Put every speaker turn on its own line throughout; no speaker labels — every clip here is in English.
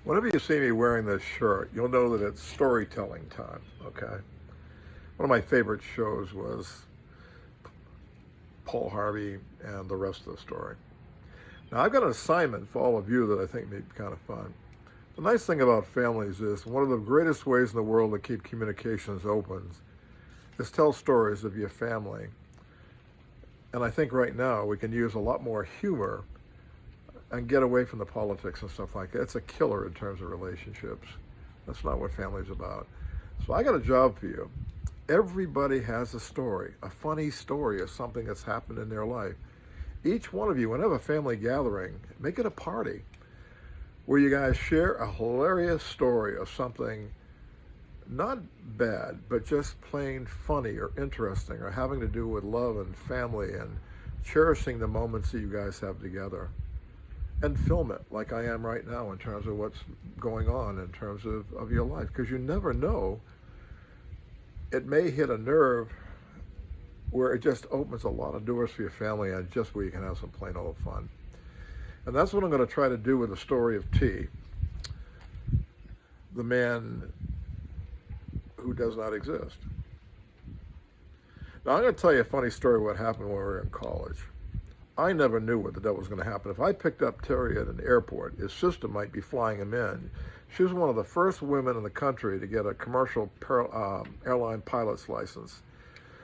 Whenever you see me wearing this shirt, you'll know that it's storytelling time, okay? One of my favorite shows was Paul Harvey and the rest of the story. Now, I've got an assignment for all of you that I think may be kind of fun. The nice thing about families is one of the greatest ways in the world to keep communications open is tell stories of your family. And I think right now we can use a lot more humor and get away from the politics and stuff like that. It's a killer in terms of relationships. That's not what family's about. So I got a job for you. Everybody has a story, a funny story of something that's happened in their life. Each one of you, whenever a family gathering, make it a party where you guys share a hilarious story of something not bad, but just plain funny or interesting or having to do with love and family and cherishing the moments that you guys have together. And film it like I am right now in terms of what's going on in terms of your life. Because you never know, it may hit a nerve where it just opens a lot of doors for your family and just where you can have some plain old fun. And that's what I'm going to try to do with the story of T, the man who does not exist. Now I'm going to tell you a funny story of what happened when we were in college. I never knew what the devil was going to happen. If I picked up Terry at an airport, his sister might be flying him in. She was one of the first women in the country to get a commercial airline pilot's license.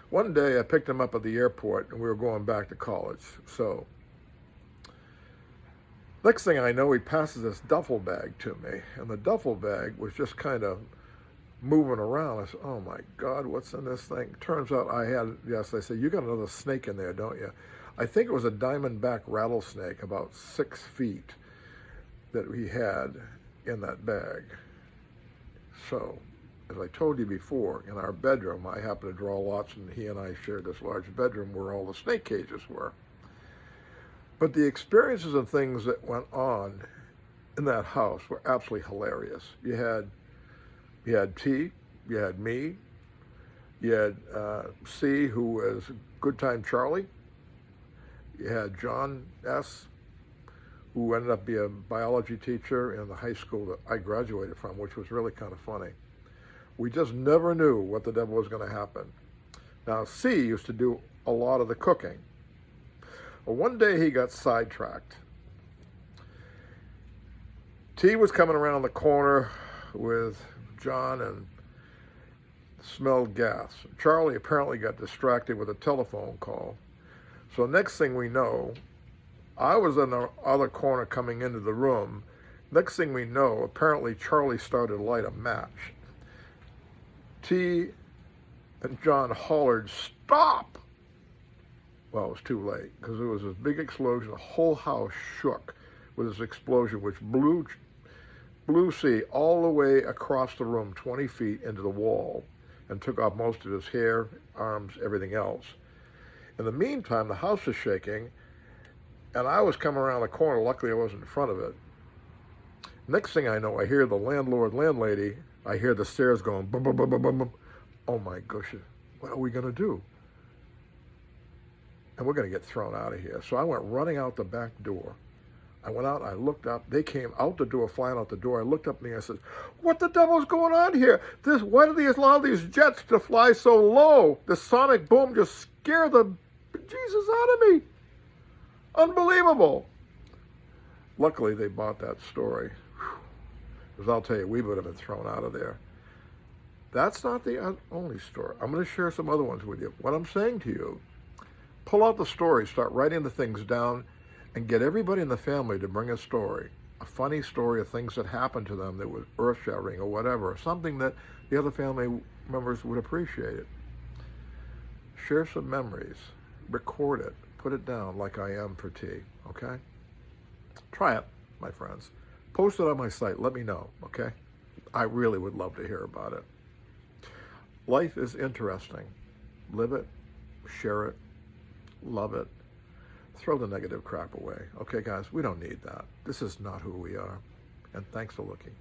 One day I picked him up at the airport and we were going back to college. So next thing I know, he passes this duffel bag to me, and the duffel bag was just kind of moving around. I said, oh my God, what's in this thing? Turns out I had, yes, I said, you got another snake in there, don't you? I think it was a diamondback rattlesnake, about 6 feet, that we had in that bag. So, as I told you before, in our bedroom, I happened to draw lots, and he and I shared this large bedroom where all the snake cages were. But the experiences and things that went on in that house were absolutely hilarious. You had T, you had me, you had C, who was Good Time Charlie. You had John S., who ended up being a biology teacher in the high school that I graduated from, which was really kind of funny. We just never knew what the devil was going to happen. Now, C used to do a lot of the cooking. Well, one day he got sidetracked. T was coming around the corner with John and smelled gas. Charlie apparently got distracted with a telephone call. So next thing we know, I was in the other corner coming into the room. Next thing we know, apparently Charlie started to light a match. T and John hollered, "Stop!" Well, it was too late, because there was this big explosion. The whole house shook with this explosion, which blew C all the way across the room, 20 feet into the wall, and took off most of his hair, arms, everything else. In the meantime, the house was shaking, and I was coming around the corner. Luckily, I wasn't in front of it. Next thing I know, I hear the landlady, I hear the stairs going, boom, boom, boom, boom, boom, boom. Oh my gosh, what are we going to do? And we're going to get thrown out of here. So I went running out the back door. I went out, I looked up, they came out the door, flying out the door. I looked up and I said, what the devil's going on here? Why do they allow these jets to fly so low? The sonic boom just scared the Jesus out of me. Unbelievable. Luckily, they bought that story. Because I'll tell you, we would have been thrown out of there. That's not the only story. I'm going to share some other ones with you. What I'm saying to you, pull out the story, start writing the things down, and get everybody in the family to bring a story, a funny story of things that happened to them that was earth-shattering or whatever, something that the other family members would appreciate it. Share some memories, record it, put it down like I am for T, okay? Try it, my friends. Post it on my site, let me know, okay? I really would love to hear about it. Life is interesting. Live it, share it, love it. Throw the negative crap away. Okay, guys, we don't need that. This is not who we are. And thanks for looking.